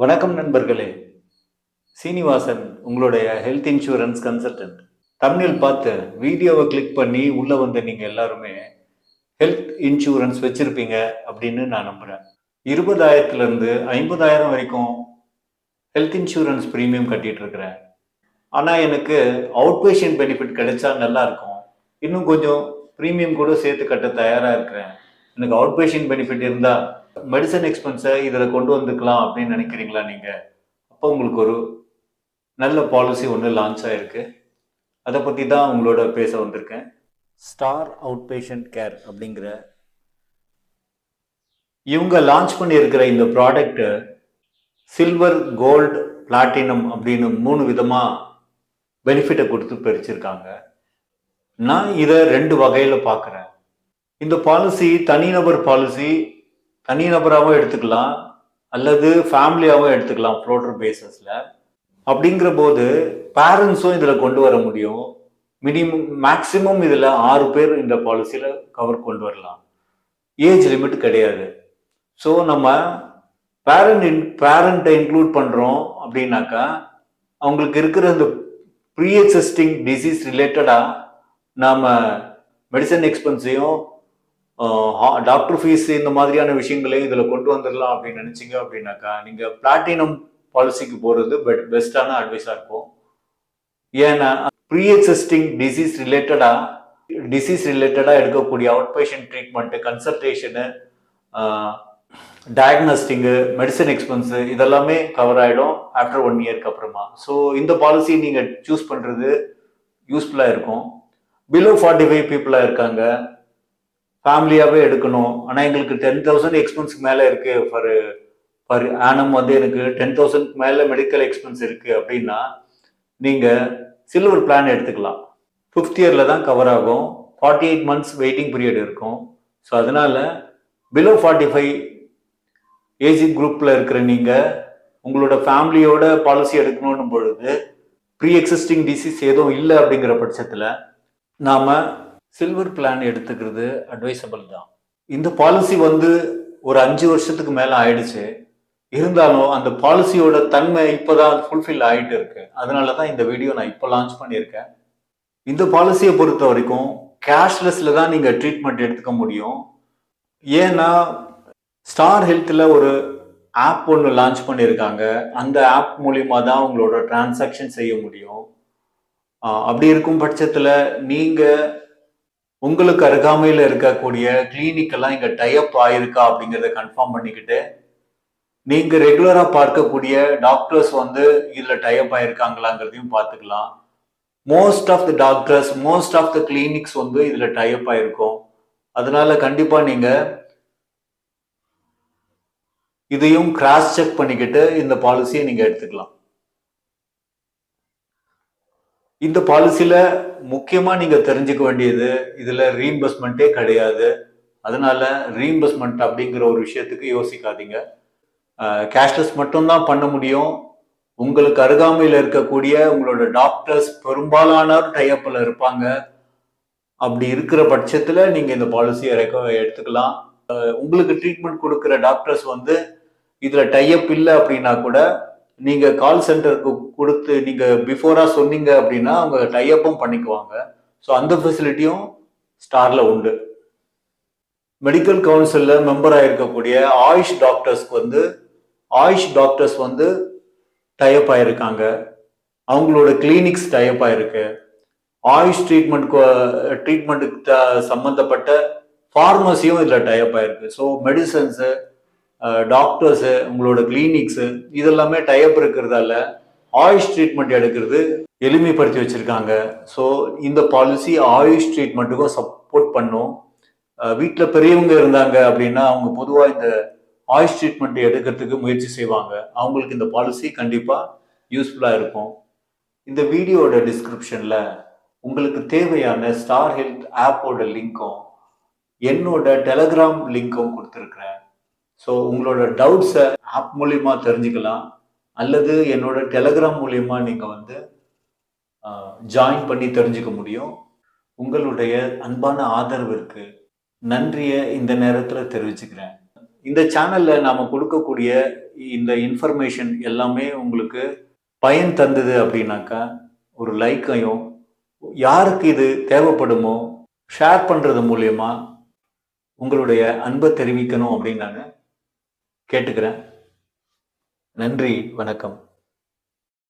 வணக்கம் நண்பர்களே. சீனிவாசன் உங்களுடைய ஹெல்த் இன்சூரன்ஸ் கன்சல்டன்ட். தம்ப்நெயில் பார்த்து வீடியோவை கிளிக் பண்ணி உள்ள வந்த நீங்க எல்லாருமே ஹெல்த் இன்சூரன்ஸ் வச்சிருப்பீங்க அப்படின்னு நான் நம்புறேன். 20,000 இருந்து 50,000 வரைக்கும் ஹெல்த் இன்சூரன்ஸ் பிரீமியம் கட்டிட்டு இருக்கிறேன். ஆனா எனக்கு அவுட் பேஷண்ட் பெனிஃபிட் கிடைச்சா நல்லா இருக்கும். இன்னும் கொஞ்சம் பிரீமியம் கூட சேர்த்து கட்ட தயாரா இருக்கிறேன். எனக்கு அவுட் பேஷண்ட் பெனிஃபிட் இருந்தா மெடிசன் எக்ஸ்பென்ஸை இதில் கொண்டு வந்துக்கலாம் அப்படின்னு நினைக்கிறீங்களா நீங்க? அப்போ உங்களுக்கு ஒரு நல்ல பாலிசி ஒன்று லான்ச் ஆயிருக்கு. அதை பற்றி தான் உங்களோட பேச வந்திருக்கேன். ஸ்டார் அவுட் பேஷண்ட் கேர் அப்படிங்கிற இவங்க லான்ச் பண்ணியிருக்கிற இந்த ப்ராடக்ட் சில்வர், கோல்டு, பிளாட்டினம் அப்படின்னு 3 விதமாக பெனிஃபிட்டை கொடுத்து பிரிச்சிருக்காங்க. நான் இதை 2 வகையில் பார்க்குறேன். இந்த பாலிசி தனிநபர் பாலிசி, தனிநபராகவும் எடுத்துக்கலாம் அல்லது ஃபேமிலியாகவும் எடுத்துக்கலாம் ஃப்ளோட்டர் பேசிஸில். அப்படிங்கிற போது பேரண்ட்ஸும் இதில் கொண்டு வர முடியும். மேக்சிமம் இதில் 6 பேர் இந்த பாலிசியில் கவர் கொண்டு வரலாம். ஏஜ் லிமிட் கிடையாது. ஸோ நம்ம பேரண்ட்டை இன்க்ளூட் பண்ணுறோம் அப்படின்னாக்கா அவங்களுக்கு இருக்கிற இந்த ப்ரீ எக்ஸிஸ்டிங் டிசீஸ் ரிலேட்டடாக நாம் மெடிசன் எக்ஸ்பென்ஸையும் டாக்டர் ஃபீஸ் இந்த மாதிரியான விஷயங்களையும் இதில் கொண்டு வந்துடலாம் அப்படின்னு நினச்சிங்க அப்படின்னாக்கா நீங்கள் பிளாட்டினம் பாலிசிக்கு போகிறது பெஸ்டான அட்வைஸாக இருக்கும். ஏன்னா ப்ரீ எக்ஸிஸ்டிங் டிசீஸ் ரிலேட்டடாக எடுக்கக்கூடிய out patient treatment, consultation, diagnosing, medicine expense இதெல்லாமே கவர் ஆகிடும் ஆஃப்டர் 1 இயர்க்கு அப்புறமா. ஸோ இந்த பாலிசி நீங்கள் சூஸ் பண்ணுறது யூஸ்ஃபுல்லாக இருக்கும். பிலோ 45 பீப்புளாக இருக்காங்க, ஃபேமிலியாகவே எடுக்கணும், ஆனால் எங்களுக்கு 10,000 எக்ஸ்பென்ஸ்க்கு மேலே இருக்குது, பர் ஆனம் வந்து எனக்கு 10,000 மேலே மெடிக்கல் எக்ஸ்பென்ஸ் இருக்குது அப்படின்னா நீங்கள் சில்வர் பிளான் எடுத்துக்கலாம். 5th இயரில் தான் கவர் ஆகும். 48 months வெயிட்டிங் பீரியட் இருக்கும். ஸோ அதனால் பிலோ 45 ஏஜ் குரூப்பில் இருக்கிற நீங்கள் உங்களோட ஃபேமிலியோட பாலிசி எடுக்கணும் பொழுது ப்ரீ எக்ஸிஸ்டிங் டிசீஸ் எதுவும் இல்லை அப்படிங்கிற பட்சத்தில் நாம் சில்வர் பிளான் எடுத்துக்கிறது அட்வைசபிள் தான். இந்த பாலிசி வந்து ஒரு 5 வருஷத்துக்கு மேலே ஆயிடுச்சு. இருந்தாலும் அந்த பாலிசியோட தன்மை இப்போதான் ஃபுல்ஃபில் ஆகிட்டு இருக்கு. அதனால தான் இந்த வீடியோ நான் இப்போ லான்ச் பண்ணியிருக்கேன். இந்த பாலிசியை பொறுத்த வரைக்கும் கேஷ்லெஸ்ல தான் நீங்கள் ட்ரீட்மெண்ட் எடுத்துக்க முடியும். ஏன்னா ஸ்டார் ஹெல்த்தில் ஒரு ஆப் ஒன்று லான்ச் பண்ணியிருக்காங்க. அந்த ஆப் மூலிமா தான் உங்களோட டிரான்சாக்ஷன் செய்ய முடியும். அப்படி இருக்கும் பட்சத்தில் நீங்கள் உங்களுக்கு அருகாமையில் இருக்கக்கூடிய கிளினிக்கெல்லாம் இங்கே டைப் ஆயிருக்கா அப்படிங்கிறத கன்ஃபார்ம் பண்ணிக்கிட்டு நீங்கள் ரெகுலராக பார்க்கக்கூடிய டாக்டர்ஸ் வந்து இதில் டைப் ஆயிருக்காங்களாங்கிறதையும் பார்த்துக்கலாம். Most of the doctors, most of the clinics வந்து இதில் டைப் ஆயிருக்கும். அதனால கண்டிப்பாக நீங்கள் இதையும் கிராஸ் செக் பண்ணிக்கிட்டு இந்த பாலிசியை நீங்கள் எடுத்துக்கலாம். இந்த பாலிசியில் முக்கியமாக நீங்கள் தெரிஞ்சுக்க வேண்டியது இதில் ரீஇம்பர்ஸ்மெண்ட்டே கிடையாது. அதனால ரீஇம்பர்ஸ்மெண்ட் அப்படிங்கிற ஒரு விஷயத்துக்கு யோசிக்காதீங்க. கேஷ்லெஸ் மட்டும்தான் பண்ண முடியும். உங்களுக்கு அருகாமையில் இருக்கக்கூடிய உங்களோட டாக்டர்ஸ் பெரும்பாலானோர் டைப்பில் இருப்பாங்க. அப்படி இருக்கிற பட்சத்தில் நீங்கள் இந்த பாலிசியை எடுத்துக்கலாம். உங்களுக்கு ட்ரீட்மெண்ட் கொடுக்குற டாக்டர்ஸ் வந்து இதில் டைப் இல்லை அப்படின்னா கூட நீங்கள் கால் சென்டருக்கு கொடுத்து நீங்கள் பிஃபோராக சொன்னீங்க அப்படின்னா அவங்க டைப்பும் பண்ணிக்குவாங்க. ஸோ அந்த ஃபெசிலிட்டியும் ஸ்டாரில் உண்டு. மெடிக்கல் கவுன்சிலில் மெம்பராக இருக்கக்கூடிய ஆயுஷ் டாக்டர்ஸ் வந்து டைப் ஆயிருக்காங்க. அவங்களோட கிளினிக்ஸ் டைப் ஆயிருக்கு. ஆயுஷ் ட்ரீட்மெண்ட்டுக்கு சம்மந்தப்பட்ட ஃபார்மசியும் இதில் டைப் ஆயிருக்கு. ஸோ மெடிசன்ஸு, டாக்டர்ஸு, உங்களோட கிளினிக்ஸு இதெல்லாமே டைப் இருக்கிறதால ஆயுஷ் ட்ரீட்மெண்ட் எடுக்கிறது எளிமைப்படுத்தி வச்சிருக்காங்க. ஸோ இந்த பாலிசி ஆயுஷ் ட்ரீட்மெண்ட்டுக்கும் சப்போர்ட் பண்ணும். வீட்டில் பெரியவங்க இருந்தாங்க அப்படின்னா அவங்க பொதுவாக இந்த ஆயுஷ் ட்ரீட்மெண்ட் எடுக்கிறதுக்கு முயற்சி செய்வாங்க. அவங்களுக்கு இந்த பாலிசி கண்டிப்பாக யூஸ்ஃபுல்லாக இருக்கும். இந்த வீடியோட டிஸ்கிரிப்ஷனில் உங்களுக்கு தேவையான ஸ்டார் ஹெல்த் ஆப்போட லிங்க்கும் என்னோட டெலகிராம் லிங்க்கும் கொடுத்துருக்குறேன். ஸோ உங்களோட டவுட்ஸை ஆப் மூலிமா தெரிஞ்சுக்கலாம் அல்லது என்னோட டெலகிராம் மூலிமா நீங்கள் வந்து ஜாயின் பண்ணி தெரிஞ்சுக்க முடியும். உங்களுடைய அன்பான ஆதரவிற்கு நன்றியை இந்த நேரத்தில் தெரிவிச்சுக்கிறேன். இந்த சேனல்ல நாம கொடுக்கக்கூடிய இந்த இன்ஃபர்மேஷன் எல்லாமே உங்களுக்கு பயன் தந்தது அப்படின்னாக்கா ஒரு லைக்கையும், யாருக்கு இது தேவைப்படுமோ ஷேர் பண்றது மூலியமா உங்களுடைய அன்பை தெரிவிக்கணும் அப்படின்னு நான் கேட்டுக்கிறேன். நன்றி, வணக்கம்.